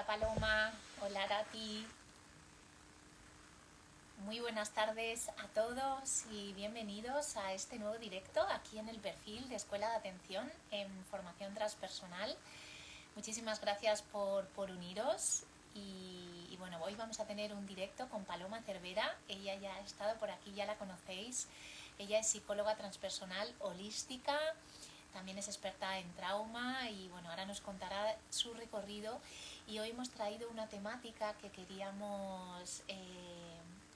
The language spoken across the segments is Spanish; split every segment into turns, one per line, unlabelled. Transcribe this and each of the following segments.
Paloma, hola Arati. Muy buenas tardes a todos y bienvenidos a este nuevo directo aquí en el perfil de Escuela de Atención en Formación Transpersonal. Muchísimas gracias por uniros y bueno, hoy vamos a tener un directo con Paloma Cervera. Ella ya ha estado por aquí, ya la conocéis. Ella es psicóloga transpersonal holística, también es experta en trauma y bueno, ahora nos contará su recorrido. Y hoy hemos traído una temática que queríamos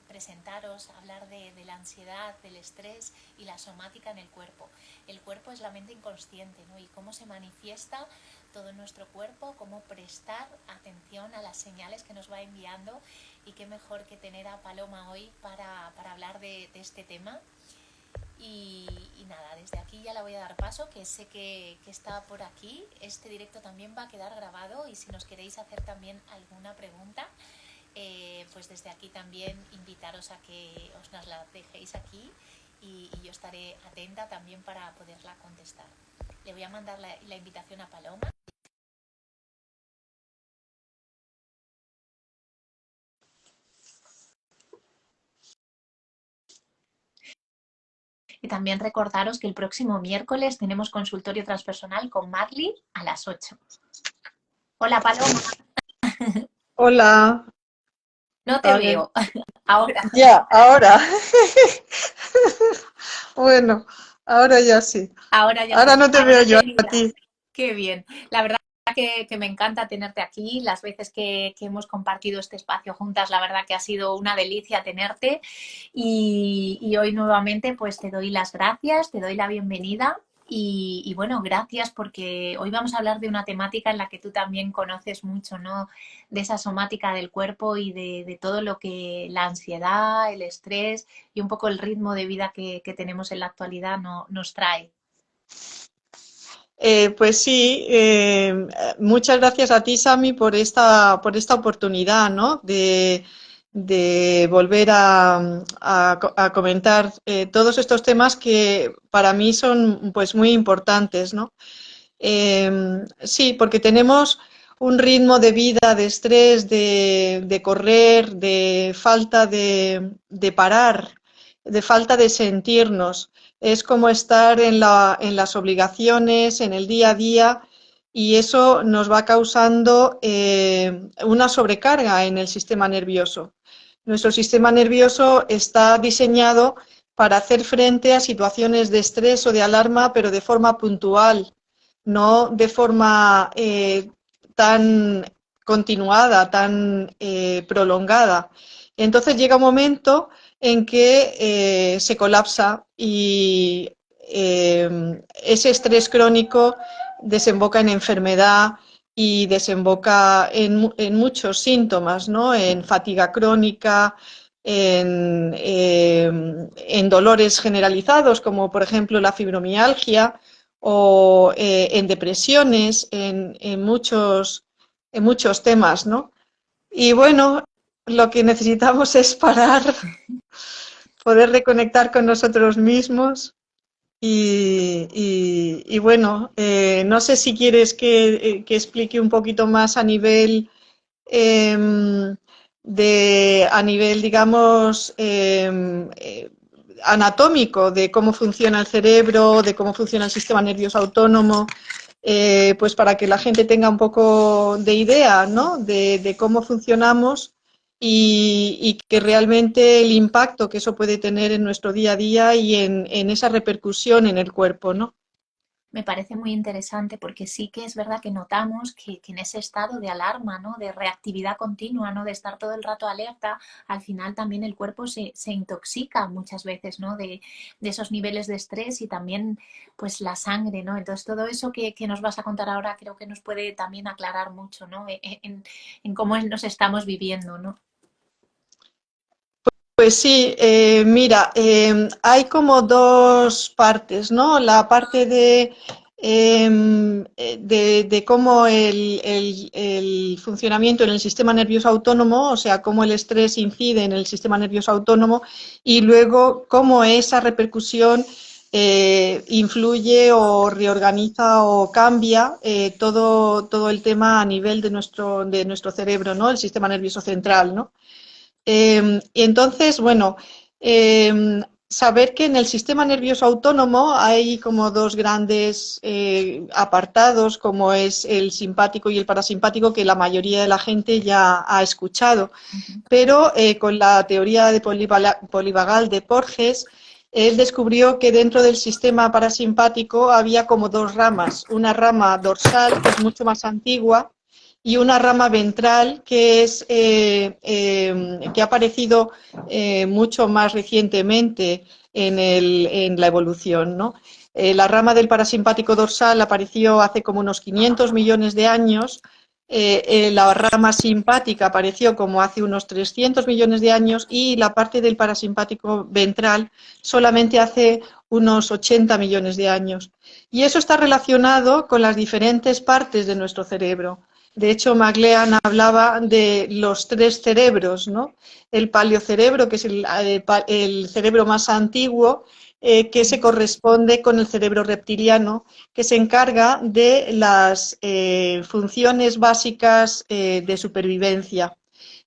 presentaros, hablar de la ansiedad, del estrés y la somática en el cuerpo. El cuerpo es la mente inconsciente, ¿no? Y cómo se manifiesta todo nuestro cuerpo, cómo prestar atención a las señales que nos va enviando, y qué mejor que tener a Paloma hoy para hablar de este tema. Y nada, desde aquí ya la voy a dar paso, que sé que está por aquí. Este directo también va a quedar grabado y si nos queréis hacer también alguna pregunta, pues desde aquí también invitaros a que os nos la dejéis aquí y yo estaré atenta también para poderla contestar. Le voy a mandar la invitación a Paloma. Y también recordaros que el próximo miércoles tenemos consultorio transpersonal con Marley a las 8. Hola Paloma.
Hola,
No te
a ver,
veo. Ahora.
ya, ahora. Bueno, ahora ya sí.
Ahora ya
Ahora
sí.
no te
Ah,
veo yo a
bienvenida.
ti.
Qué bien. La verdad que me encanta tenerte aquí. Las veces que hemos compartido este espacio juntas, la verdad que ha sido una delicia tenerte. Y hoy nuevamente pues te doy las gracias, te doy la bienvenida. Y bueno, gracias porque hoy vamos a hablar de una temática en la que tú también conoces mucho, ¿no? De esa somática del cuerpo y de todo lo que la ansiedad, el estrés y un poco el ritmo de vida que tenemos en la actualidad nos trae.
Pues sí, muchas gracias a ti, Sami, por esta oportunidad, ¿no? De volver a comentar todos estos temas que para mí son pues muy importantes, ¿no? Sí, porque tenemos un ritmo de vida, de estrés, de correr, de falta de parar, de falta de sentirnos. Es como estar en las obligaciones, en el día a día, y eso nos va causando una sobrecarga en el sistema nervioso. Nuestro sistema nervioso está diseñado para hacer frente a situaciones de estrés o de alarma, pero de forma puntual, no de forma tan continuada, tan prolongada. Entonces llega un momento en que se colapsa y ese estrés crónico desemboca en enfermedad y desemboca en muchos síntomas, ¿no? En fatiga crónica, en dolores generalizados, como por ejemplo la fibromialgia, o en depresiones, en muchos temas, ¿no? Y bueno, lo que necesitamos es parar, poder reconectar con nosotros mismos y bueno, no sé si quieres que explique un poquito más eh, a nivel, digamos, anatómico, de cómo funciona el cerebro, de cómo funciona el sistema nervioso autónomo, pues para que la gente tenga un poco de idea, ¿no? De cómo funcionamos y que realmente el impacto que eso puede tener en nuestro día a día y en esa repercusión en el cuerpo, ¿no?
Me parece muy interesante porque sí que es verdad que notamos que en ese estado de alarma, ¿no? De reactividad continua, ¿no? De estar todo el rato alerta, al final también el cuerpo se intoxica muchas veces, ¿no? De esos niveles de estrés y también pues la sangre, ¿no? Entonces todo eso que nos vas a contar ahora creo que nos puede también aclarar mucho, ¿no? En cómo nos estamos viviendo, ¿no?
Pues sí, mira, hay como dos partes, ¿no? La parte de cómo el funcionamiento en el sistema nervioso autónomo, o sea, cómo el estrés incide en el sistema nervioso autónomo, y luego cómo esa repercusión influye o reorganiza o cambia todo el tema a nivel de nuestro cerebro, ¿no? El sistema nervioso central, ¿no? Y entonces, bueno, saber que en el sistema nervioso autónomo hay como dos grandes apartados, como es el simpático y el parasimpático, que la mayoría de la gente ya ha escuchado. Pero con la teoría de polivagal de Porges, él descubrió que dentro del sistema parasimpático había como dos ramas, una rama dorsal, que es mucho más antigua, y una rama ventral que ha aparecido mucho más recientemente en la evolución, ¿no? La rama del parasimpático dorsal apareció hace como unos 500 millones de años. La rama simpática apareció como hace unos 300 millones de años y la parte del parasimpático ventral solamente hace unos 80 millones de años. Y eso está relacionado con las diferentes partes de nuestro cerebro. De hecho, McLean hablaba de los tres cerebros, ¿no? El paleocerebro, que es el cerebro más antiguo, que se corresponde con el cerebro reptiliano, que se encarga de las funciones básicas de supervivencia.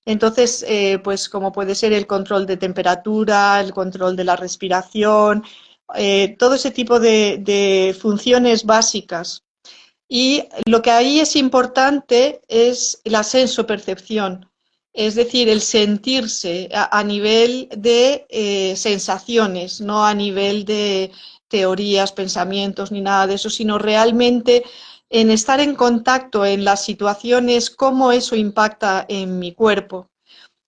Entonces, pues como puede ser el control de temperatura, el control de la respiración, todo ese tipo de funciones básicas. Y lo que ahí es importante es la sensopercepción, es decir, el sentirse a nivel de sensaciones, no a nivel de teorías, pensamientos ni nada de eso, sino realmente en estar en contacto en las situaciones, cómo eso impacta en mi cuerpo.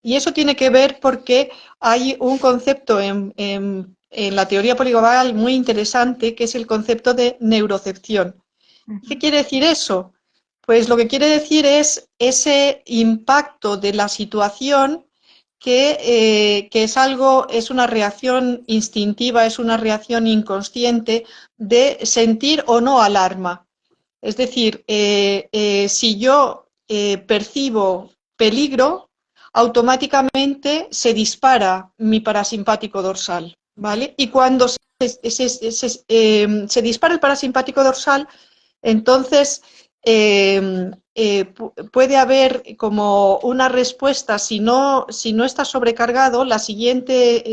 Y eso tiene que ver porque hay un concepto en la teoría polivagal muy interesante, que es el concepto de neurocepción. ¿Qué quiere decir eso? Pues lo que quiere decir es ese impacto de la situación que es algo, es una reacción instintiva, es una reacción inconsciente de sentir o no alarma. Es decir, si yo percibo peligro, automáticamente se dispara mi parasimpático dorsal, ¿vale? Y cuando se dispara el parasimpático dorsal, entonces puede haber como una respuesta, si no está sobrecargado, la siguiente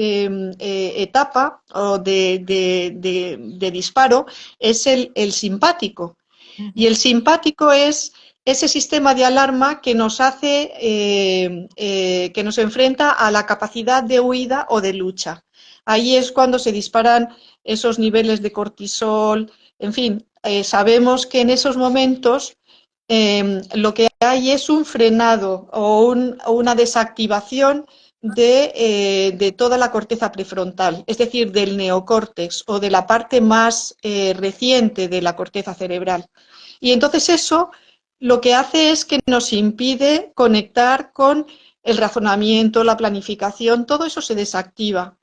etapa de disparo es el simpático. Y el simpático es ese sistema de alarma que nos hace, que nos enfrenta a la capacidad de huida o de lucha. Ahí es cuando se disparan esos niveles de cortisol, en fin, sabemos que en esos momentos lo que hay es un frenado o una desactivación de toda la corteza prefrontal, es decir, del neocórtex o de la parte más reciente de la corteza cerebral. Y entonces eso lo que hace es que nos impide conectar con el razonamiento, la planificación, todo eso se desactiva.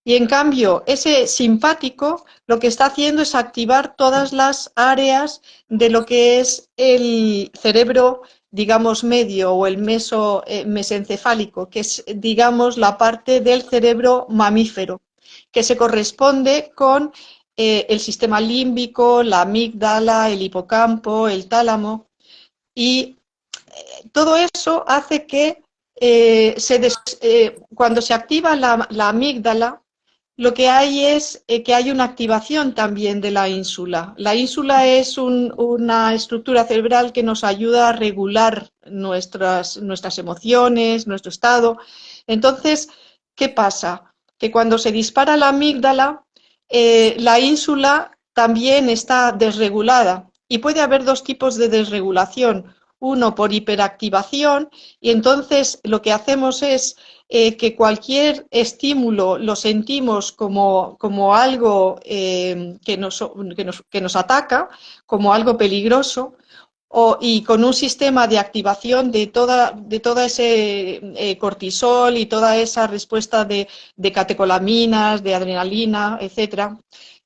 Y en cambio, ese simpático lo que está haciendo es activar todas las áreas de lo que es el cerebro, digamos, medio o el mesencefálico, que es, digamos, la parte del cerebro mamífero, que se corresponde con el sistema límbico, la amígdala, el hipocampo, el tálamo. Y todo eso hace que cuando se activa la amígdala, lo que hay es que hay una activación también de la ínsula. La ínsula es una estructura cerebral que nos ayuda a regular nuestras emociones, nuestro estado. Entonces, ¿qué pasa? Que cuando se dispara la amígdala, la ínsula también está desregulada y puede haber dos tipos de desregulación. Uno por hiperactivación y entonces lo que hacemos es que cualquier estímulo lo sentimos como algo que nos ataca, como algo peligroso, y con un sistema de activación de toda ese cortisol y toda esa respuesta de catecolaminas, de adrenalina, etcétera,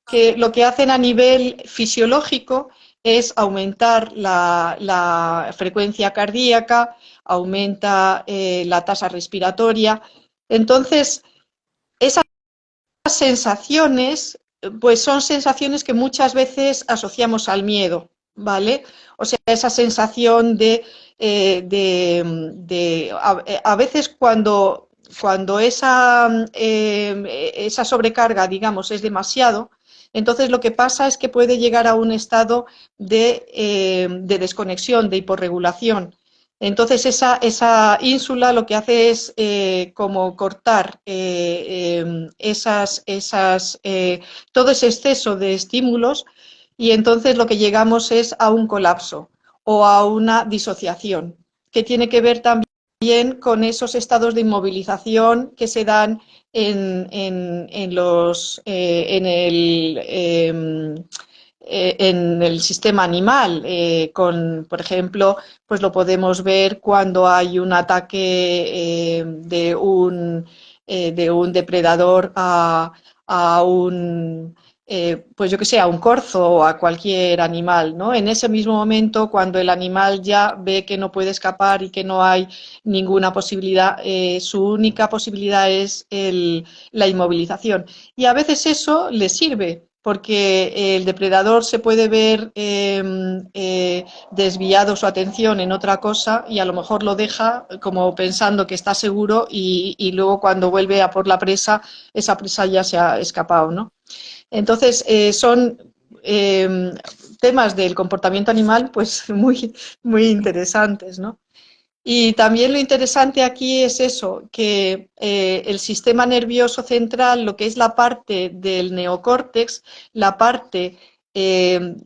que lo que hacen a nivel fisiológico es aumentar la frecuencia cardíaca, aumenta la tasa respiratoria. Entonces, esas sensaciones pues son sensaciones que muchas veces asociamos al miedo, ¿vale? O sea, esa sensación a veces cuando esa sobrecarga, digamos, es demasiado, entonces lo que pasa es que puede llegar a un estado de desconexión, de hiporregulación. Entonces esa ínsula lo que hace es como cortar todo ese exceso de estímulos y entonces lo que llegamos es a un colapso o a una disociación, que tiene que ver también con esos estados de inmovilización que se dan en el sistema animal. Por ejemplo, pues lo podemos ver cuando hay un ataque de un depredador a un pues yo que sé, a un corzo o a cualquier animal, ¿no? En ese mismo momento, cuando el animal ya ve que no puede escapar y que no hay ninguna posibilidad, su única posibilidad es la inmovilización. Y a veces eso le sirve, porque el depredador se puede ver desviado su atención en otra cosa y a lo mejor lo deja como pensando que está seguro y luego cuando vuelve a por la presa, esa presa ya se ha escapado, ¿no? Entonces, son temas del comportamiento animal pues muy interesantes, ¿no? Y también lo interesante aquí es eso, que el sistema nervioso central, lo que es la parte del neocórtex, la parte de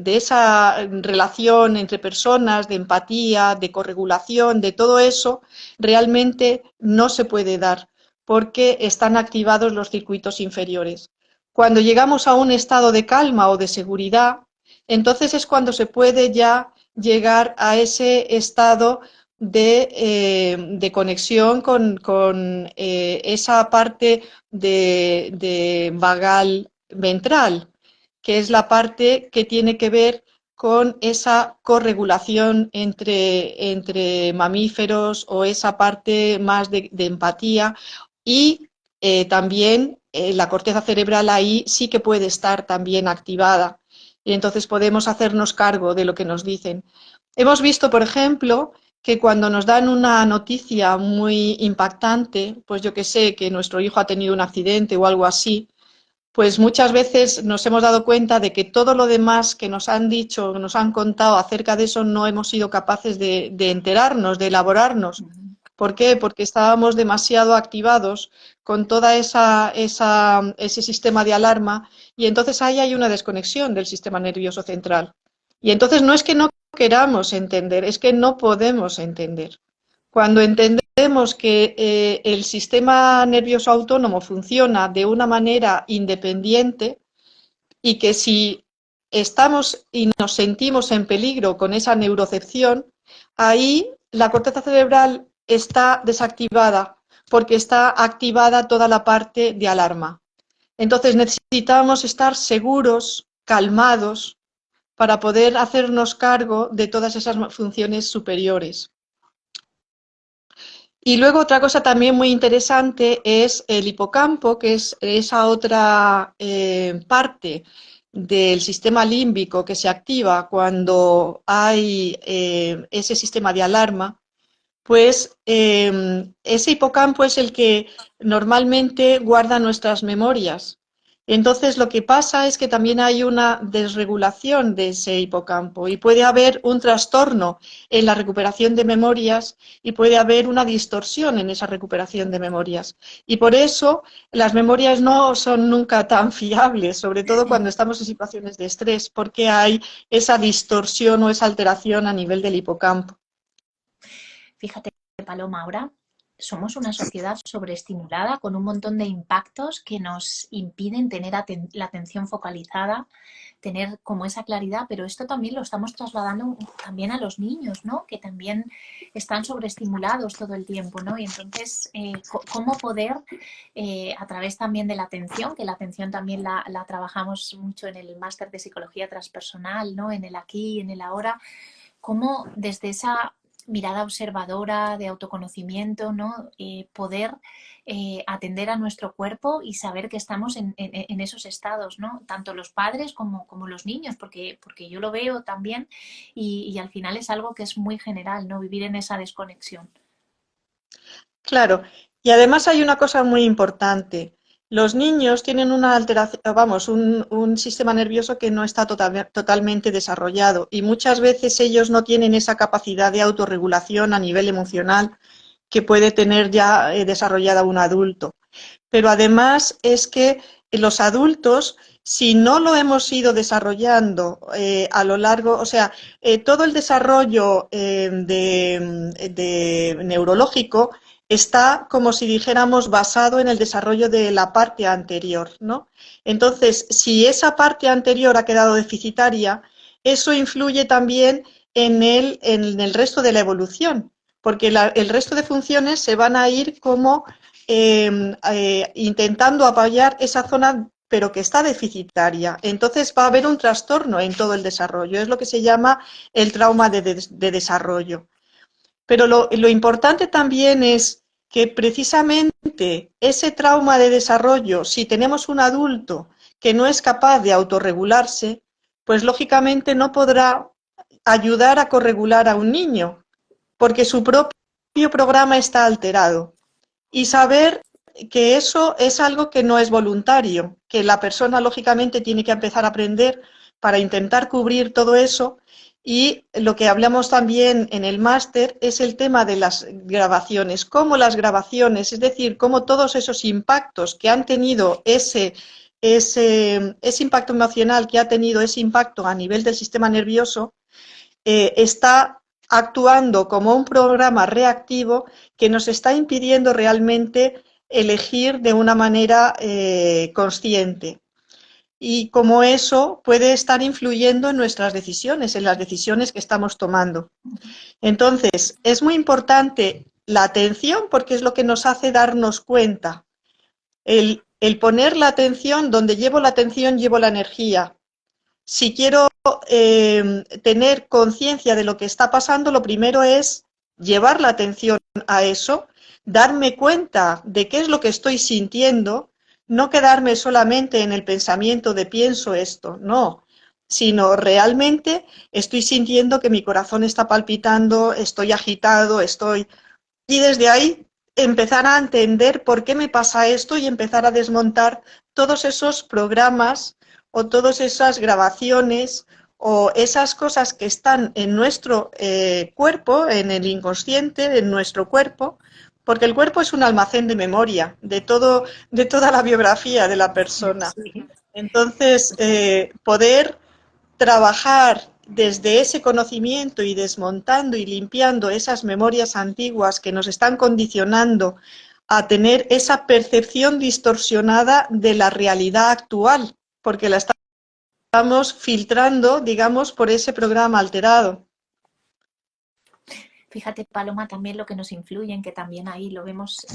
esa relación entre personas, de empatía, de corregulación, de todo eso, realmente no se puede dar porque están activados los circuitos inferiores. Cuando llegamos a un estado de calma o de seguridad, entonces es cuando se puede ya llegar a ese estado de conexión con esa parte de vagal ventral, que es la parte que tiene que ver con esa corregulación entre mamíferos o esa parte más de empatía y también la corteza cerebral ahí sí que puede estar también activada y entonces podemos hacernos cargo de lo que nos dicen. Hemos visto, por ejemplo, que cuando nos dan una noticia muy impactante, pues yo que sé, que nuestro hijo ha tenido un accidente o algo así, pues muchas veces nos hemos dado cuenta de que todo lo demás que nos han dicho, nos han contado acerca de eso, no hemos sido capaces de enterarnos, de elaborarnos. ¿Por qué? Porque estábamos demasiado activados con toda ese sistema de alarma y entonces ahí hay una desconexión del sistema nervioso central. Y entonces no es que no queramos entender, es que no podemos entender. Cuando entendemos que el sistema nervioso autónomo funciona de una manera independiente y que si estamos y nos sentimos en peligro con esa neurocepción, ahí la corteza cerebral está desactivada porque está activada toda la parte de alarma. Entonces necesitamos estar seguros, calmados, para poder hacernos cargo de todas esas funciones superiores. Y luego otra cosa también muy interesante es el hipocampo, que es esa otra parte del sistema límbico que se activa cuando hay ese sistema de alarma, pues ese hipocampo es el que normalmente guarda nuestras memorias. Entonces lo que pasa es que también hay una desregulación de ese hipocampo y puede haber un trastorno en la recuperación de memorias y puede haber una distorsión en esa recuperación de memorias. Y por eso las memorias no son nunca tan fiables, sobre todo cuando estamos en situaciones de estrés, porque hay esa distorsión o esa alteración a nivel del hipocampo.
Fíjate, Paloma, ahora somos una sociedad sobreestimulada con un montón de impactos que nos impiden tener la atención focalizada, tener como esa claridad, pero esto también lo estamos trasladando también a los niños, ¿no? Que también están sobreestimulados todo el tiempo, ¿no? Y entonces, ¿cómo poder, a través también de la atención, que la atención también la trabajamos mucho en el máster de psicología transpersonal, ¿no? En el aquí y en el ahora, cómo desde esa mirada observadora, de autoconocimiento, ¿no? Poder atender a nuestro cuerpo y saber que estamos en esos estados, ¿no? Tanto los padres como los niños, porque yo lo veo también y al final es algo que es muy general, ¿no? Vivir en esa desconexión.
Claro, y además hay una cosa muy importante. Los niños tienen una alteración, vamos, un sistema nervioso que no está totalmente desarrollado y muchas veces ellos no tienen esa capacidad de autorregulación a nivel emocional que puede tener ya desarrollada un adulto. Pero además es que los adultos, si no lo hemos ido desarrollando a lo largo, o sea, todo el desarrollo de neurológico está, como si dijéramos, basado en el desarrollo de la parte anterior, ¿no? Entonces, si esa parte anterior ha quedado deficitaria, eso influye también en el resto de la evolución, porque el resto de funciones se van a ir como intentando apoyar esa zona pero que está deficitaria. Entonces va a haber un trastorno en todo el desarrollo. Es lo que se llama el trauma de desarrollo. Pero lo importante también es que precisamente ese trauma de desarrollo, si tenemos un adulto que no es capaz de autorregularse, pues lógicamente no podrá ayudar a corregular a un niño, porque su propio programa está alterado. Y saber que eso es algo que no es voluntario, que la persona lógicamente tiene que empezar a aprender para intentar cubrir todo eso. Y lo que hablamos también en el máster es el tema de las grabaciones, cómo las grabaciones, es decir, cómo todos esos impactos que han tenido ese impacto emocional, que ha tenido ese impacto a nivel del sistema nervioso, está actuando como un programa reactivo que nos está impidiendo realmente elegir de una manera consciente. Y como eso puede estar influyendo en nuestras decisiones, en las decisiones que estamos tomando. Entonces, es muy importante la atención porque es lo que nos hace darnos cuenta. El poner la atención, donde llevo la atención, llevo la energía. Si quiero tener conciencia de lo que está pasando, lo primero es llevar la atención a eso, darme cuenta de qué es lo que estoy sintiendo, no quedarme solamente en el pensamiento de pienso esto, no, sino realmente estoy sintiendo que mi corazón está palpitando, estoy agitado, estoy... Y desde ahí empezar a entender por qué me pasa esto y empezar a desmontar todos esos programas o todas esas grabaciones o esas cosas que están en nuestro cuerpo, en el inconsciente, en nuestro cuerpo, porque el cuerpo es un almacén de memoria de toda la biografía de la persona.
Sí.
Entonces, poder trabajar desde ese conocimiento y desmontando y limpiando esas memorias antiguas que nos están condicionando a tener esa percepción distorsionada de la realidad actual, porque la estamos filtrando, digamos, por ese programa alterado.
Fíjate, Paloma, también lo que nos influye, en que también ahí lo vemos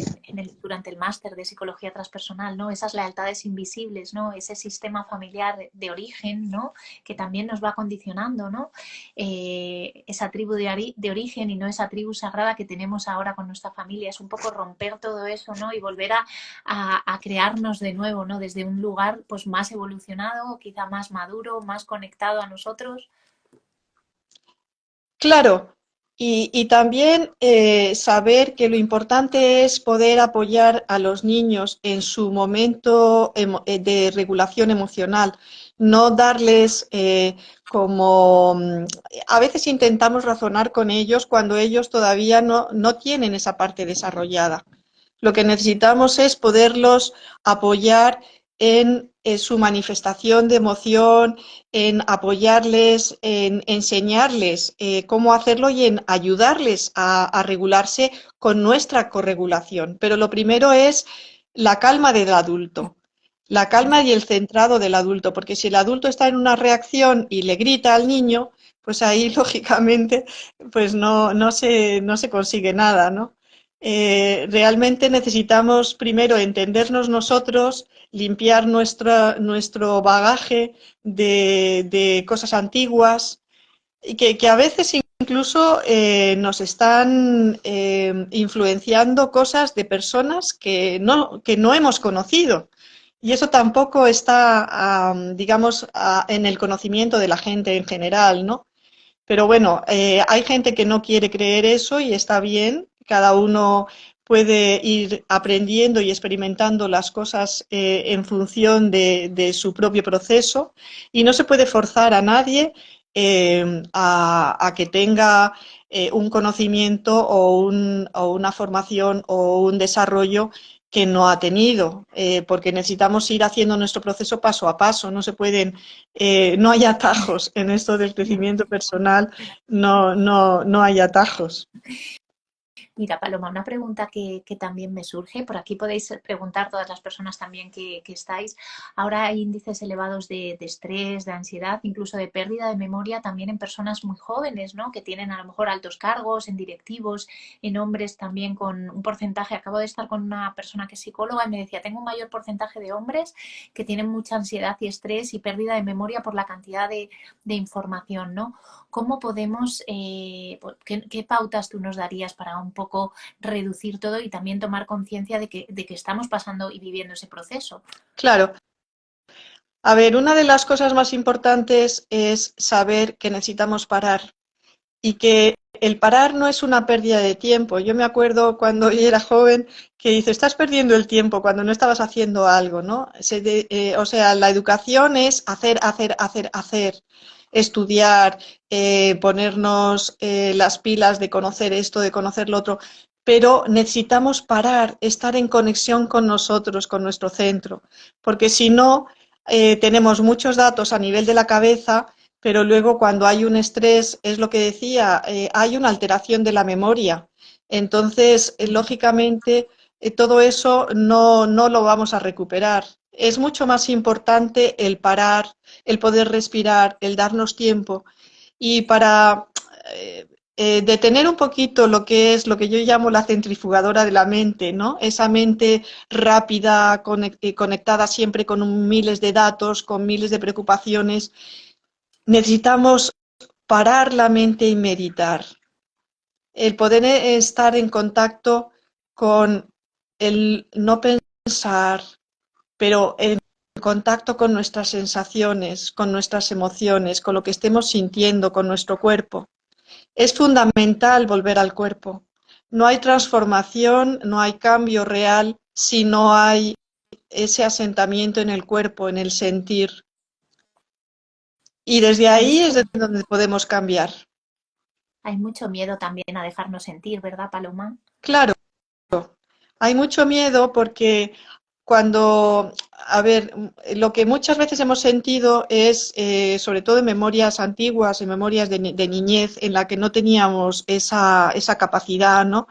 durante el máster de psicología transpersonal, ¿no? Esas lealtades invisibles, ¿no? Ese sistema familiar de origen, ¿no? Que también nos va condicionando, ¿no? Esa tribu de origen y no esa tribu sagrada que tenemos ahora con nuestra familia. Es un poco romper todo eso, ¿no? Y volver a crearnos de nuevo, ¿no? Desde un lugar pues más evolucionado, quizá más maduro, más conectado a nosotros.
Claro, y también saber que lo importante es poder apoyar a los niños en su momento de regulación emocional, no darles como... A veces intentamos razonar con ellos cuando ellos todavía no tienen esa parte desarrollada. Lo que necesitamos es poderlos apoyar en su manifestación de emoción, en apoyarles, en enseñarles cómo hacerlo y en ayudarles a regularse con nuestra corregulación. Pero lo primero es la calma del adulto, la calma y el centrado del adulto, porque si el adulto está en una reacción y le grita al niño, pues ahí lógicamente pues no se consigue nada, ¿no? Realmente necesitamos primero entendernos nosotros, limpiar nuestro bagaje de cosas antiguas y que a veces incluso nos están influenciando cosas de personas que no hemos conocido. Y eso tampoco está, digamos, en el conocimiento de la gente en general, ¿no? Pero bueno, hay gente que no quiere creer eso y está bien, cada uno puede ir aprendiendo y experimentando las cosas en función de su propio proceso y no se puede forzar a nadie a que tenga un conocimiento o una formación o un desarrollo que no ha tenido, porque necesitamos ir haciendo nuestro proceso paso a paso, no se pueden no hay atajos en esto del crecimiento personal, no hay atajos.
Mira, Paloma, una pregunta que también me surge. Por aquí podéis preguntar todas las personas también que estáis. Ahora hay índices elevados de estrés, de ansiedad, incluso de pérdida de memoria también en personas muy jóvenes, ¿no? Que tienen a lo mejor altos cargos, en directivos, en hombres también con un porcentaje. Acabo de estar con una persona que es psicóloga y me decía, tengo un mayor porcentaje de hombres que tienen mucha ansiedad y estrés y pérdida de memoria por la cantidad de información, ¿no? ¿Cómo podemos, qué pautas tú nos darías para un poco reducir todo y también tomar conciencia de que estamos pasando y viviendo ese proceso?
Claro. A ver, una de las cosas más importantes es saber que necesitamos parar y que el parar no es una pérdida de tiempo. Yo me acuerdo cuando yo era joven que dice, estás perdiendo el tiempo cuando no estabas haciendo algo, ¿no? O sea, la educación es hacer, hacer, hacer, hacer, estudiar, ponernos las pilas de conocer esto, de conocer lo otro, pero necesitamos parar, estar en conexión con nosotros, con nuestro centro, porque si no, tenemos muchos datos a nivel de la cabeza, pero luego cuando hay un estrés, es lo que decía, hay una alteración de la memoria. Entonces, lógicamente, todo eso no lo vamos a recuperar. Es mucho más importante el parar, el poder respirar, el darnos tiempo y para detener un poquito lo que es lo que yo llamo la centrifugadora de la mente, ¿no? Esa mente rápida, conectada siempre con miles de datos, con miles de preocupaciones. Necesitamos parar la mente y meditar. El poder estar en contacto con el no pensar, pero en contacto con nuestras sensaciones, con nuestras emociones, con lo que estemos sintiendo, con nuestro cuerpo. Es fundamental volver al cuerpo. No hay transformación, no hay cambio real si no hay ese asentamiento en el cuerpo, en el sentir. Y desde
Hay
ahí
mucho,
es desde donde podemos cambiar.
hay mucho miedo también a dejarnos sentir, ¿verdad, Paloma?
Claro, hay mucho miedo porque cuando, a ver, lo que muchas veces hemos sentido es, sobre todo en memorias antiguas, en memorias de niñez, en la que no teníamos esa capacidad, ¿no?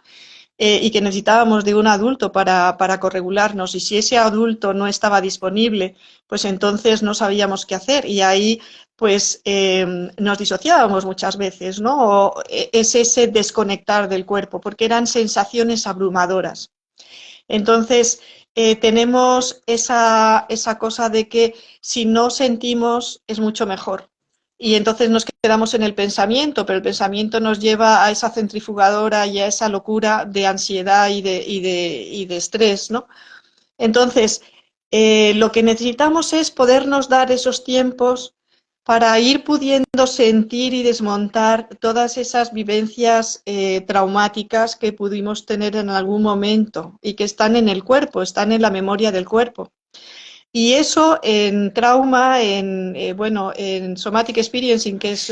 Y que necesitábamos de un adulto para corregularnos. Y si ese adulto no estaba disponible, pues entonces no sabíamos qué hacer. Y ahí, pues, nos disociábamos muchas veces, ¿no? O es ese desconectar del cuerpo, porque eran sensaciones abrumadoras. Entonces, tenemos esa cosa de que si no sentimos es mucho mejor. Y entonces nos quedamos en el pensamiento, pero el pensamiento nos lleva a esa centrifugadora y a esa locura de ansiedad y de estrés, ¿no? Entonces, lo que necesitamos es podernos dar esos tiempos para ir pudiendo sentir y desmontar todas esas vivencias traumáticas que pudimos tener en algún momento y que están en el cuerpo, están en la memoria del cuerpo. Y eso en trauma, bueno, en Somatic Experiencing, que es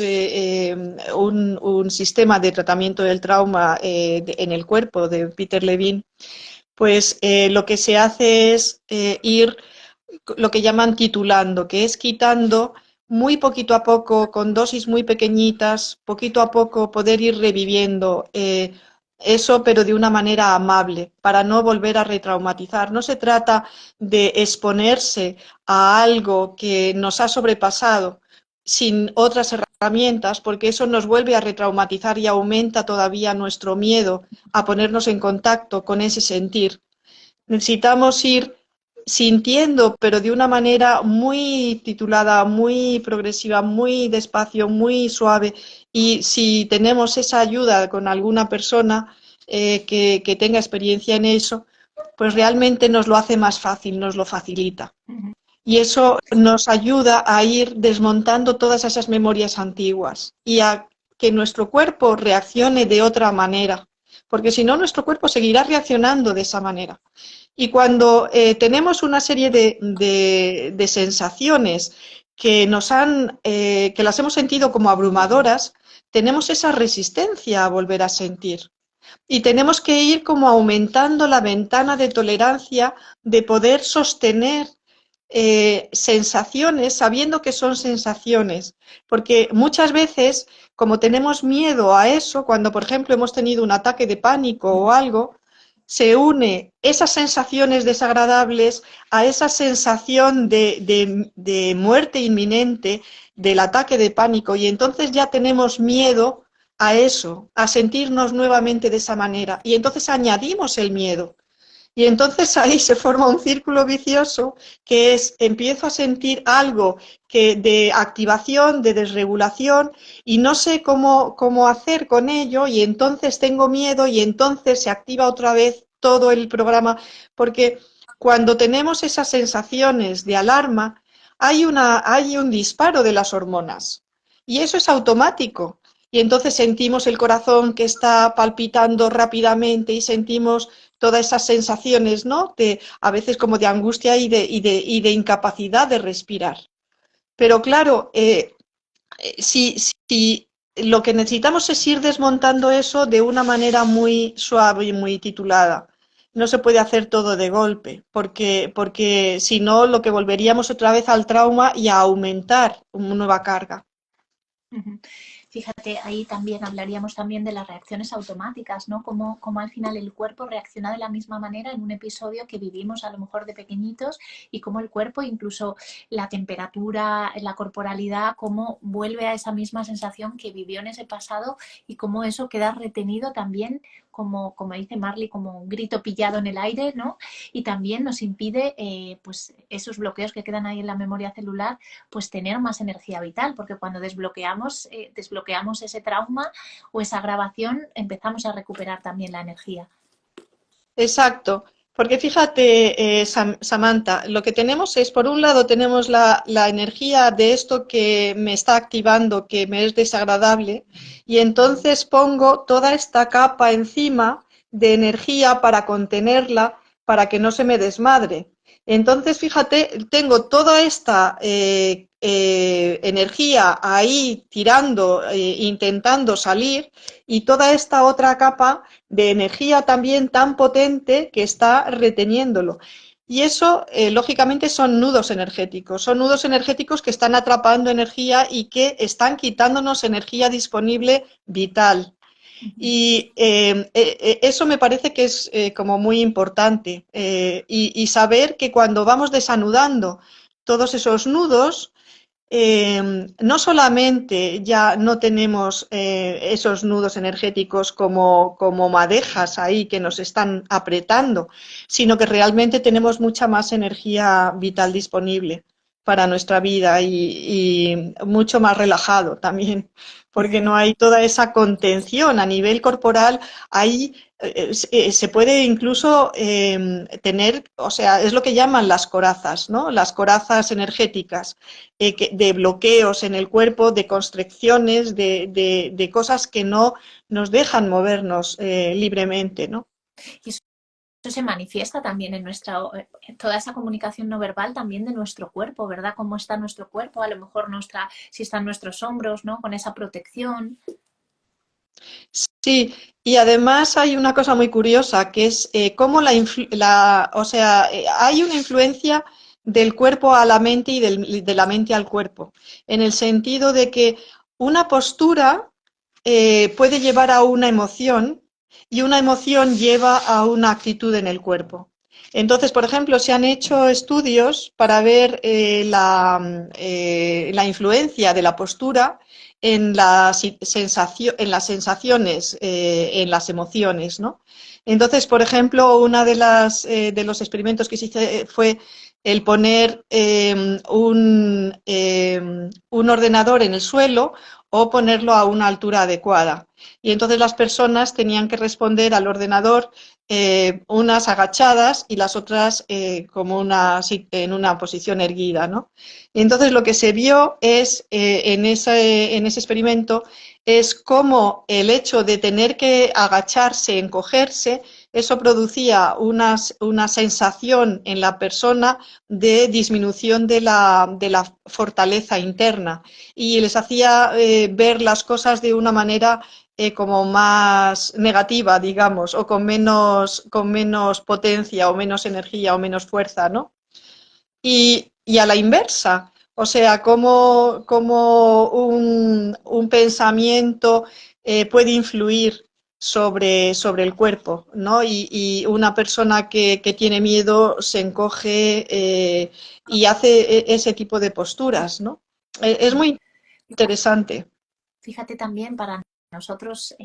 un sistema de tratamiento del trauma en el cuerpo de Peter Levine, pues lo que se hace es ir lo que llaman titulando, que es quitando muy poquito a poco, con dosis muy pequeñitas, poquito a poco poder ir reviviendo eso, pero de una manera amable, para no volver a retraumatizar. No se trata de exponerse a algo que nos ha sobrepasado sin otras herramientas, porque eso nos vuelve a retraumatizar y aumenta todavía nuestro miedo a ponernos en contacto con ese sentir. Necesitamos ir sintiendo, pero de una manera muy titulada, muy progresiva, muy despacio, muy suave. Y si tenemos esa ayuda con alguna persona que tenga experiencia en eso, pues realmente nos lo hace más fácil, nos lo facilita. Y eso nos ayuda a ir desmontando todas esas memorias antiguas y a que nuestro cuerpo reaccione de otra manera, porque si no, nuestro cuerpo seguirá reaccionando de esa manera. Y cuando tenemos una serie de sensaciones que que las hemos sentido como abrumadoras, tenemos esa resistencia a volver a sentir. Y tenemos que ir como aumentando la ventana de tolerancia de poder sostener sensaciones sabiendo que son sensaciones. Porque muchas veces, como tenemos miedo a eso, cuando por ejemplo hemos tenido un ataque de pánico o algo, se une esas sensaciones desagradables a esa sensación de muerte inminente del ataque de pánico y entonces ya tenemos miedo a eso, a sentirnos nuevamente de esa manera y entonces añadimos el miedo. Y entonces ahí se forma un círculo vicioso que es, empiezo a sentir algo de activación, de desregulación y no sé cómo hacer con ello y entonces tengo miedo y entonces se activa otra vez todo el programa porque cuando tenemos esas sensaciones de alarma hay un disparo de las hormonas y eso es automático. Y entonces sentimos el corazón que está palpitando rápidamente y sentimos todas esas sensaciones, ¿no? A veces como de angustia y de incapacidad de respirar. Pero claro, si lo que necesitamos es ir desmontando eso de una manera muy suave y muy titulada. No se puede hacer todo de golpe, porque si no, lo que volveríamos otra vez al trauma y a aumentar una nueva carga.
Fíjate, ahí también hablaríamos también de las reacciones automáticas, ¿no? Como al final el cuerpo reacciona de la misma manera en un episodio que vivimos a lo mejor de pequeñitos y cómo el cuerpo, incluso la temperatura, la corporalidad, cómo vuelve a esa misma sensación que vivió en ese pasado y cómo eso queda retenido también como dice Marley, como un grito pillado en el aire, ¿no? Y también nos impide, pues, esos bloqueos que quedan ahí en la memoria celular, pues tener más energía vital, porque cuando desbloqueamos ese trauma o esa grabación, empezamos a recuperar también la energía.
Exacto, porque fíjate, Samantha, lo que tenemos es, por un lado, tenemos la energía de esto que me está activando, que me es desagradable, y entonces pongo toda esta capa encima de energía para contenerla, para que no se me desmadre. Entonces, fíjate, tengo toda esta energía ahí tirando, intentando salir, y toda esta otra capa de energía también tan potente que está reteniéndolo. Y eso, lógicamente, son nudos energéticos que están atrapando energía y que están quitándonos energía disponible vital. Y eso me parece que es como muy importante. Y saber que cuando vamos desanudando todos esos nudos, no solamente ya no tenemos esos nudos energéticos como madejas ahí que nos están apretando, sino que realmente tenemos mucha más energía vital disponible para nuestra vida y mucho más relajado también, porque no hay toda esa contención a nivel corporal. Ahí se puede incluso tener, o sea, es lo que llaman las corazas, ¿no? Las corazas energéticas de bloqueos en el cuerpo, de constricciones, de cosas que no nos dejan movernos libremente, ¿no?
Y eso se manifiesta también en toda esa comunicación no verbal también de nuestro cuerpo, ¿verdad? Cómo está nuestro cuerpo, a lo mejor si están nuestros hombros, ¿no? Con esa protección.
Sí, y además hay una cosa muy curiosa que es cómo o sea, hay una influencia del cuerpo a la mente y de la mente al cuerpo, en el sentido de que una postura puede llevar a una emoción y una emoción lleva a una actitud en el cuerpo. Entonces, por ejemplo, se han hecho estudios para ver la influencia de la postura en en las sensaciones, en las emociones, ¿no? Entonces, por ejemplo, una de los experimentos que se hizo fue el poner un ordenador en el suelo o ponerlo a una altura adecuada. Y entonces las personas tenían que responder al ordenador, unas agachadas y las otras como en una posición erguida, ¿no? Y entonces lo que se vio es, en ese experimento, es cómo el hecho de tener que agacharse, encogerse, eso producía una sensación en la persona de disminución de la fortaleza interna y les hacía ver las cosas de una manera como más negativa, digamos, o con menos potencia o menos energía o menos fuerza, ¿no? Y a la inversa, o sea, cómo un pensamiento puede influir sobre el cuerpo, ¿no? Y una persona que tiene miedo se encoge y hace ese tipo de posturas, ¿no? Es muy interesante.
Fíjate también para nosotros,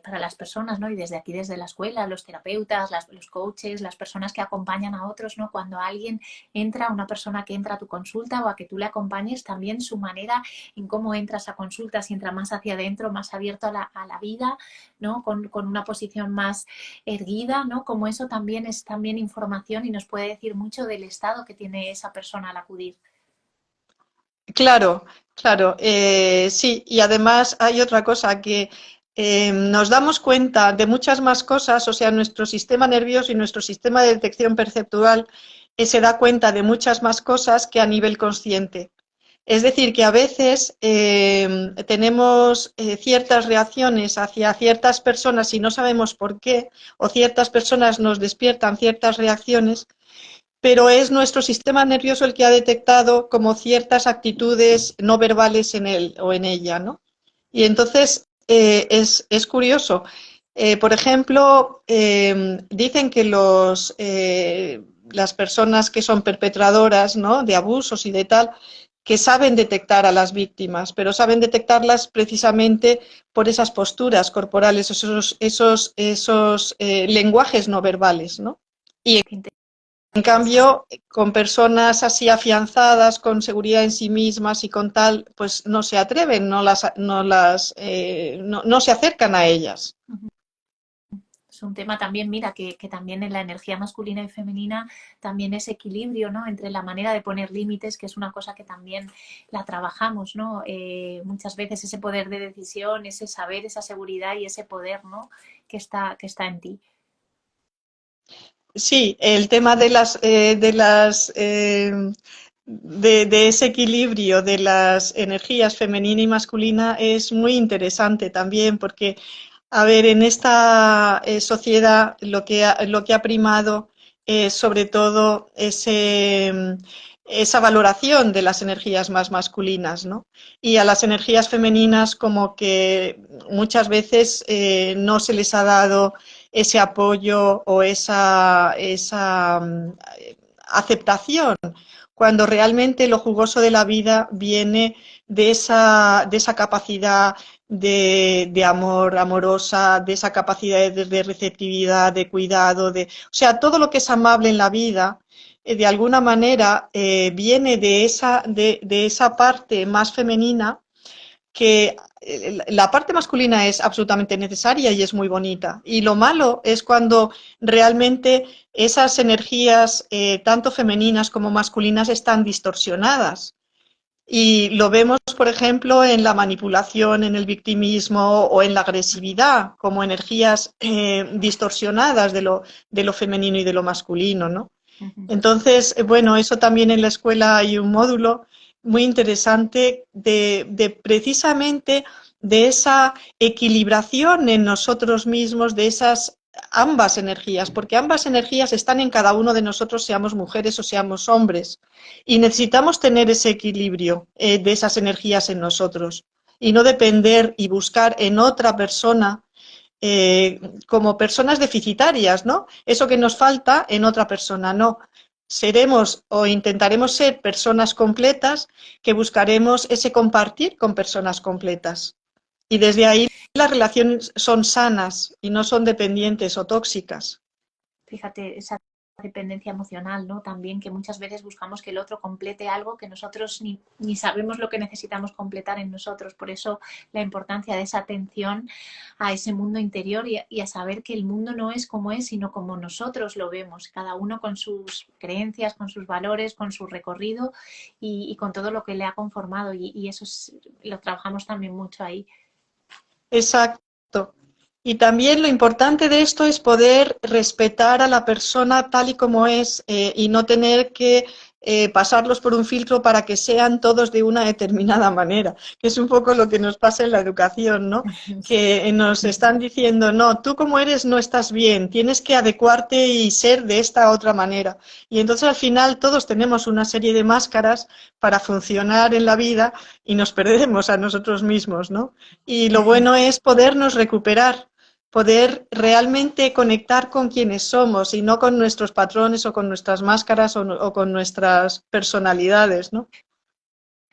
para las personas, ¿no? Y desde aquí, desde la escuela, los terapeutas, los coaches, las personas que acompañan a otros, ¿no? Cuando alguien entra, una persona que entra a tu consulta o a que tú le acompañes, también su manera en cómo entras a consulta, si entra más hacia adentro, más abierto a la vida, ¿no? Con una posición más erguida, ¿no? Como eso también es también información y nos puede decir mucho del estado que tiene esa persona al acudir.
Claro, claro, sí, y además hay otra cosa que nos damos cuenta de muchas más cosas, o sea, nuestro sistema nervioso y nuestro sistema de detección perceptual se da cuenta de muchas más cosas que a nivel consciente. Es decir, que a veces tenemos ciertas reacciones hacia ciertas personas y no sabemos por qué, o ciertas personas nos despiertan ciertas reacciones, pero es nuestro sistema nervioso el que ha detectado como ciertas actitudes no verbales en él o en ella, ¿no? Y entonces es curioso. Por ejemplo, dicen que las personas que son perpetradoras, ¿no?, de abusos y de tal, que saben detectar a las víctimas, pero saben detectarlas precisamente por esas posturas corporales, esos lenguajes no verbales, ¿no? Y en cambio, con personas así afianzadas, con seguridad en sí mismas y con tal, pues no se atreven, no se acercan a ellas.
Es un tema también, mira, que también en la energía masculina y femenina también ese equilibrio, ¿no? Entre la manera de poner límites, que es una cosa que también la trabajamos, ¿no? Muchas veces ese poder de decisión, ese saber, esa seguridad y ese poder, ¿no? Que está en ti.
Sí, el tema de ese equilibrio de las energías femenina y masculina es muy interesante también porque, a ver, en esta sociedad lo que ha primado es sobre todo esa valoración de las energías más masculinas, ¿no? Y a las energías femeninas como que muchas veces no se les ha dado ese apoyo o esa aceptación, cuando realmente lo jugoso de la vida viene de esa capacidad de amor, amorosa, de esa capacidad de receptividad, de cuidado, o sea, todo lo que es amable en la vida, de alguna manera viene de esa parte más femenina que la parte masculina es absolutamente necesaria y es muy bonita. Y lo malo es cuando realmente esas energías, tanto femeninas como masculinas, están distorsionadas. Y lo vemos, por ejemplo, en la manipulación, en el victimismo o en la agresividad, como energías distorsionadas de lo femenino y de lo masculino, ¿no? Entonces, bueno, eso también en la escuela hay un módulo muy interesante de precisamente de esa equilibración en nosotros mismos, de esas ambas energías, porque ambas energías están en cada uno de nosotros, seamos mujeres o seamos hombres, y necesitamos tener ese equilibrio de esas energías en nosotros y no depender y buscar en otra persona como personas deficitarias, ¿no? Eso que nos falta en otra persona, no. Seremos o intentaremos ser personas completas que buscaremos ese compartir con personas completas. Y desde ahí las relaciones son sanas y no son dependientes o tóxicas.
Fíjate, esa dependencia emocional, ¿no? También que muchas veces buscamos que el otro complete algo que nosotros ni sabemos lo que necesitamos completar en nosotros. Por eso la importancia de esa atención a ese mundo interior y a saber que el mundo no es como es, sino como nosotros lo vemos, cada uno con sus creencias, con sus valores, con su recorrido y con todo lo que le ha conformado. Y eso lo trabajamos también mucho ahí.
Exacto. Y también lo importante de esto es poder respetar a la persona tal y como es y no tener que pasarlos por un filtro para que sean todos de una determinada manera, que es un poco lo que nos pasa en la educación, ¿no? Que nos están diciendo, no, tú como eres no estás bien, tienes que adecuarte y ser de esta otra manera. Y entonces al final todos tenemos una serie de máscaras para funcionar en la vida y nos perdemos a nosotros mismos, ¿no? Y lo bueno es podernos recuperar, poder realmente conectar con quienes somos y no con nuestros patrones o con nuestras máscaras o con nuestras personalidades, ¿no?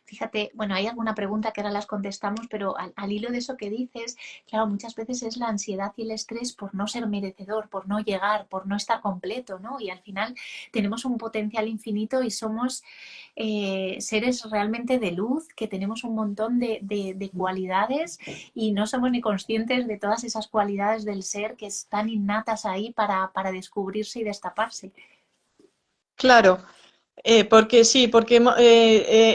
Fíjate, bueno, hay alguna pregunta que ahora las contestamos, pero al hilo de eso que dices, claro, muchas veces es la ansiedad y el estrés por no ser merecedor, por no llegar, por no estar completo, ¿no? Y al final tenemos un potencial infinito y somos seres realmente de luz, que tenemos un montón de cualidades y no somos ni conscientes de todas esas cualidades del ser que están innatas ahí para descubrirse y destaparse.
Claro, porque sí, porque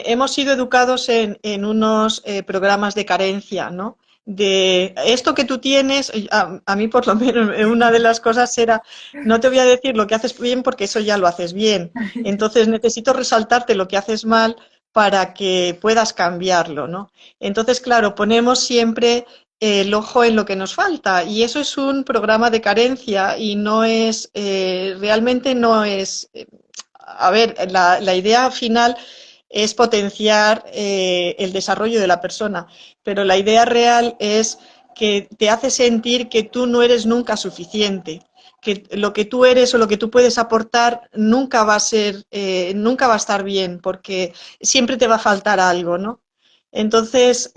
hemos sido educados en unos programas de carencia, ¿no? De esto que tú tienes, a mí por lo menos una de las cosas era, no te voy a decir lo que haces bien porque eso ya lo haces bien, entonces necesito resaltarte lo que haces mal para que puedas cambiarlo, ¿no? Entonces, claro, ponemos siempre el ojo en lo que nos falta y eso es un programa de carencia y no es, realmente no es a ver, la idea final es potenciar el desarrollo de la persona, pero la idea real es que te hace sentir que tú no eres nunca suficiente, que lo que tú eres o lo que tú puedes aportar nunca va a ser, nunca va a estar bien, porque siempre te va a faltar algo, ¿no? Entonces,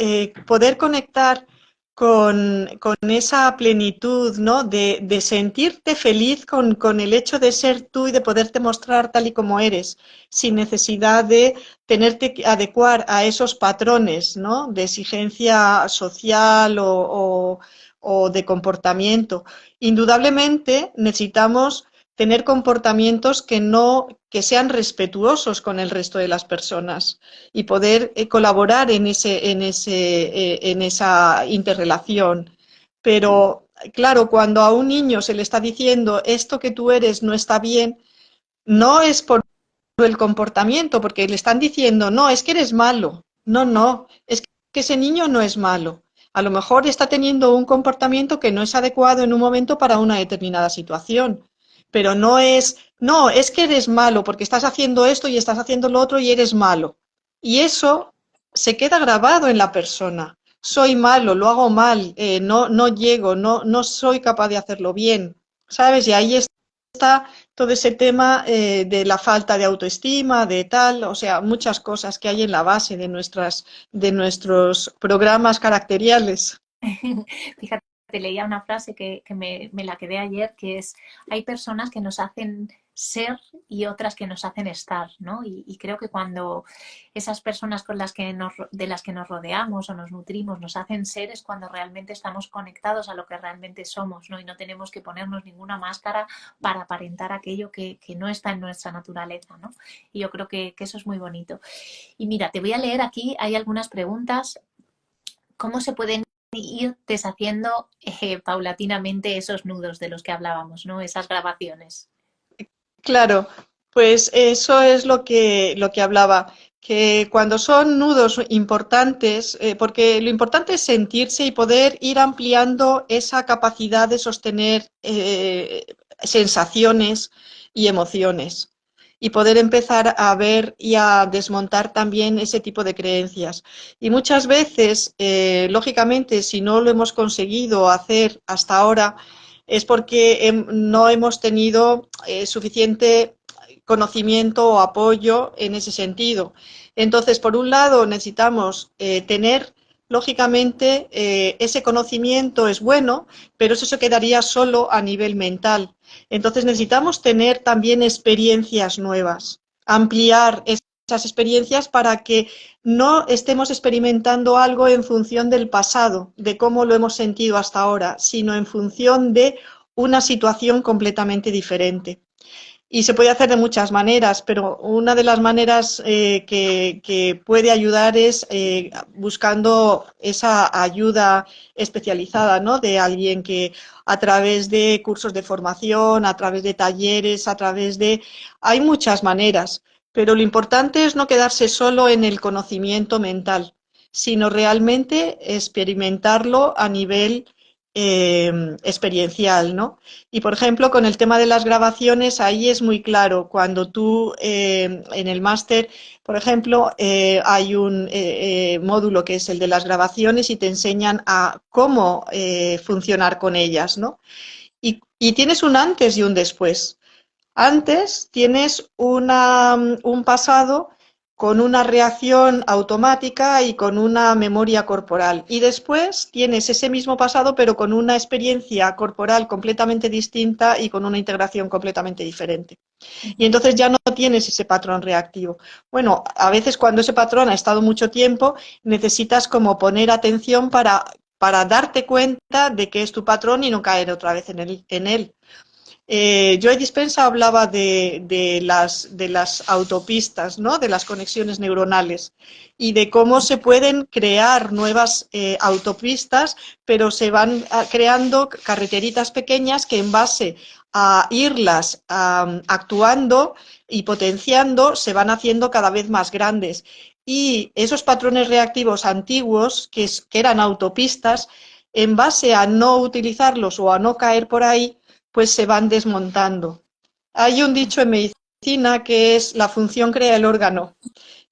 poder conectar con esa plenitud, ¿no? De sentirte feliz con el hecho de ser tú y de poderte mostrar tal y como eres, sin necesidad de tenerte que adecuar a esos patrones, ¿no? De exigencia social o de comportamiento. Indudablemente necesitamos tener comportamientos que no, que sean respetuosos con el resto de las personas y poder colaborar en esa interrelación. Pero claro, cuando a un niño se le está diciendo esto que tú eres no está bien, no es por el comportamiento, porque le están diciendo, no, es que eres malo. No, no, es que ese niño no es malo. A lo mejor está teniendo un comportamiento que no es adecuado en un momento para una determinada situación, pero no es, no, es que eres malo porque estás haciendo esto y estás haciendo lo otro y eres malo. Y eso se queda grabado en la persona. Soy malo, lo hago mal, no llego, no soy capaz de hacerlo bien, ¿sabes? Y ahí está todo ese tema de la falta de autoestima, de tal, o sea, muchas cosas que hay en la base de nuestros programas caracteriales.
Fíjate, leía una frase que me la quedé ayer, que es, hay personas que nos hacen ser y otras que nos hacen estar, ¿no? Y creo que cuando esas personas con las que de las que nos rodeamos o nos nutrimos nos hacen ser es cuando realmente estamos conectados a lo que realmente somos, ¿no? Y no tenemos que ponernos ninguna máscara para aparentar aquello que no está en nuestra naturaleza, ¿no? Y yo creo que eso es muy bonito. Y mira, te voy a leer aquí, hay algunas preguntas. ¿Cómo se pueden ir deshaciendo paulatinamente esos nudos de los que hablábamos, ¿no? Esas grabaciones?
Claro, pues eso es lo que hablaba, que cuando son nudos importantes, porque lo importante es sentirse y poder ir ampliando esa capacidad de sostener sensaciones y emociones. y poder empezar a ver y a desmontar también ese tipo de creencias. Y muchas veces, lógicamente, si no lo hemos conseguido hacer hasta ahora, es porque no hemos tenido suficiente conocimiento o apoyo en ese sentido. Entonces, por un lado, necesitamos tener, lógicamente, ese conocimiento es bueno, pero eso se quedaría solo a nivel mental. Entonces, necesitamos tener también experiencias nuevas, ampliar esas experiencias para que no estemos experimentando algo en función del pasado, de cómo lo hemos sentido hasta ahora, sino en función de una situación completamente diferente. Y se puede hacer de muchas maneras, pero una de las maneras que puede ayudar es buscando esa ayuda especializada, ¿no? De alguien que a través de cursos de formación, a través de talleres, a través de... Hay muchas maneras, pero lo importante es no quedarse solo en el conocimiento mental, sino realmente experimentarlo a nivel experiencial, ¿no? Y, por ejemplo, con el tema de las grabaciones, ahí es muy claro. Cuando tú en el máster, por ejemplo, hay un módulo que es el de las grabaciones y te enseñan a cómo funcionar con ellas, ¿no? Y tienes un antes y un después. Antes tienes un pasado con una reacción automática y con una memoria corporal. Y después tienes ese mismo pasado, pero con una experiencia corporal completamente distinta y con una integración completamente diferente. Y entonces ya no tienes ese patrón reactivo. Bueno, a veces cuando ese patrón ha estado mucho tiempo, necesitas como poner atención para darte cuenta de que es tu patrón y no caer otra vez en él. Joe Dispenza hablaba de las autopistas, ¿no? De las conexiones neuronales y de cómo se pueden crear nuevas autopistas, pero se van creando carreteritas pequeñas que en base a irlas actuando y potenciando se van haciendo cada vez más grandes. Y esos patrones reactivos antiguos, que eran autopistas, en base a no utilizarlos o a no caer por ahí, pues se van desmontando. Hay un dicho en medicina que es la función crea el órgano.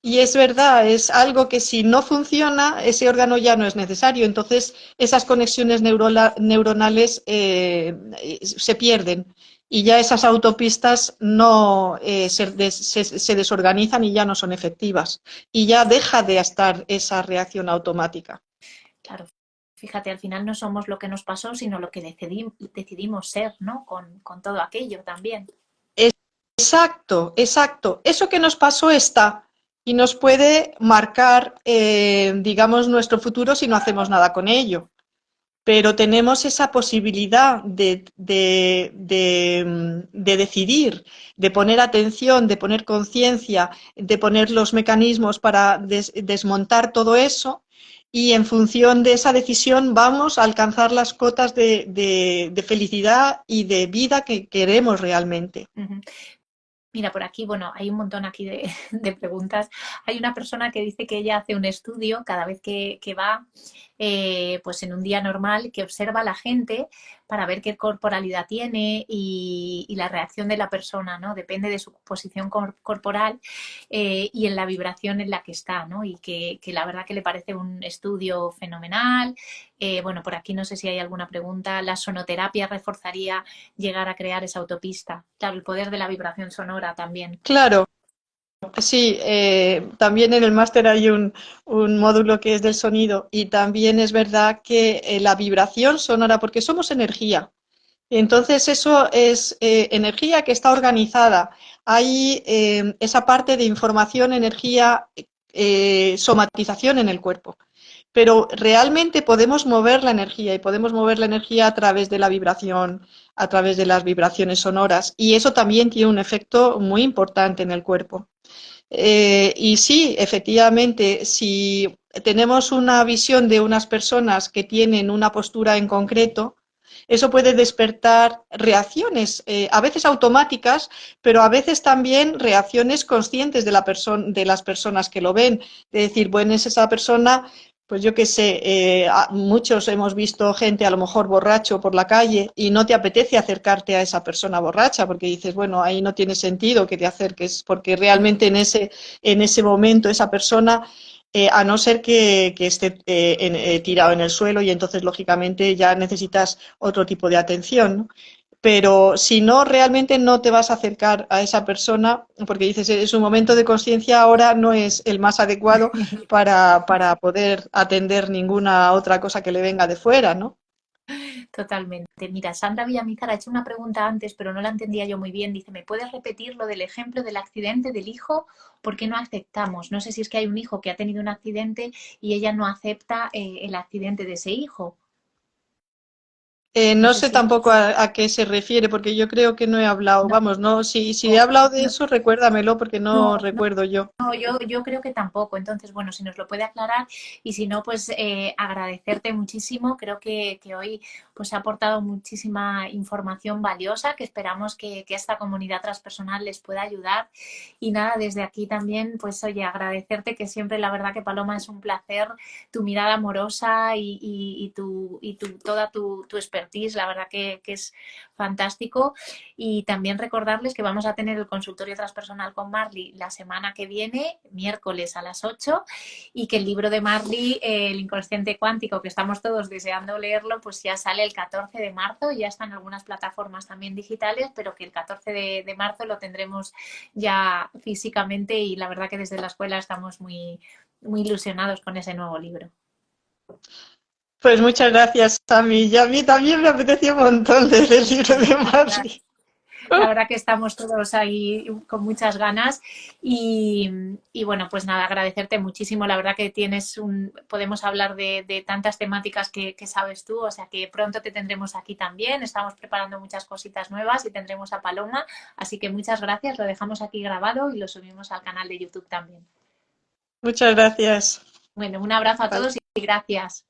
Y es verdad, es algo que si no funciona, ese órgano ya no es necesario. Entonces, esas conexiones neuronales se pierden y ya esas autopistas no se desorganizan y ya no son efectivas. Y ya deja de estar esa reacción automática.
Claro, fíjate, al final no somos lo que nos pasó, sino lo que decidimos ser, ¿no? Con todo aquello también.
Exacto, exacto. Eso que nos pasó está y nos puede marcar, digamos, nuestro futuro si no hacemos nada con ello. Pero tenemos esa posibilidad de decidir, de poner atención, de poner conciencia, de poner los mecanismos para desmontar todo eso y en función de esa decisión vamos a alcanzar las cotas de felicidad y de vida que queremos realmente.
Uh-huh. Mira, por aquí, bueno, hay un montón aquí de preguntas. Hay una persona que dice que ella hace un estudio cada vez que va, pues en un día normal, que observa a la gente para ver qué corporalidad tiene y la reacción de la persona, ¿no? Depende de su posición corporal y en la vibración en la que está, ¿no? Y que la verdad que le parece un estudio fenomenal. Bueno, por aquí no sé si hay alguna pregunta. ¿La sonoterapia reforzaría llegar a crear esa autopista? Claro, el poder de la vibración sonora también.
Claro. Sí, también en el máster hay un módulo que es del sonido y también es verdad que la vibración sonora, porque somos energía, entonces eso es energía que está organizada. Hay esa parte de información, energía, somatización en el cuerpo. Pero realmente podemos mover la energía y podemos mover la energía a través de la vibración, a través de las vibraciones sonoras y eso también tiene un efecto muy importante en el cuerpo. Y sí, efectivamente, si tenemos una visión de unas personas que tienen una postura en concreto, eso puede despertar reacciones, a veces automáticas, pero a veces también reacciones conscientes de las personas que lo ven. De decir, bueno, es esa persona pues yo qué sé, muchos hemos visto gente a lo mejor borracho por la calle y no te apetece acercarte a esa persona borracha porque dices, bueno, ahí no tiene sentido que te acerques porque realmente en ese momento esa persona, a no ser que esté tirado en el suelo y entonces lógicamente ya necesitas otro tipo de atención, ¿no? Pero si no, realmente no te vas a acercar a esa persona porque dices, es un momento de conciencia, ahora no es el más adecuado para poder atender ninguna otra cosa que le venga de fuera, ¿no?
Totalmente. Mira, Sandra Villamizar ha hecho una pregunta antes, pero no la entendía yo muy bien. Dice, ¿me puedes repetir lo del ejemplo del accidente del hijo? ¿Por qué no aceptamos? No sé si es que hay un hijo que ha tenido un accidente y ella no acepta el accidente de ese hijo. No
No
sé
sé
si...
tampoco a qué se refiere, porque yo creo que no he hablado,
No,
vamos, no, si he
no,
hablado de eso, recuérdamelo, porque no
no,
recuerdo yo.
no, yo creo que tampoco. Entonces, bueno, si nos lo puede aclarar y si no, pues agradecerte muchísimo. Creo que hoy pues ha aportado muchísima información valiosa que esperamos que esta comunidad transpersonal les pueda ayudar. Y nada, desde aquí también, pues oye, agradecerte que siempre, la verdad que Paloma es un placer, tu mirada amorosa toda tu expertise, la verdad que es fantástico. Y también recordarles que vamos a tener el consultorio transpersonal con Marley la semana que viene, miércoles a las 8, y que el libro de Marley, El inconsciente cuántico, que estamos todos deseando leerlo, pues ya sale el 14 de marzo, ya está en algunas plataformas también digitales, pero que el 14 de marzo lo tendremos ya físicamente y la verdad que desde la escuela estamos muy ilusionados con ese nuevo libro.
Pues muchas gracias, Sami. Y a mí también me apeteció un montón leer el libro de Marley.
La verdad que estamos todos ahí con muchas ganas y bueno, pues nada, agradecerte muchísimo. La verdad que podemos hablar de tantas temáticas que sabes tú, o sea que pronto te tendremos aquí también. Estamos preparando muchas cositas nuevas y tendremos a Paloma, así que muchas gracias. Lo dejamos aquí grabado y lo subimos al canal de YouTube también.
Muchas gracias.
Bueno, un abrazo a todos y gracias.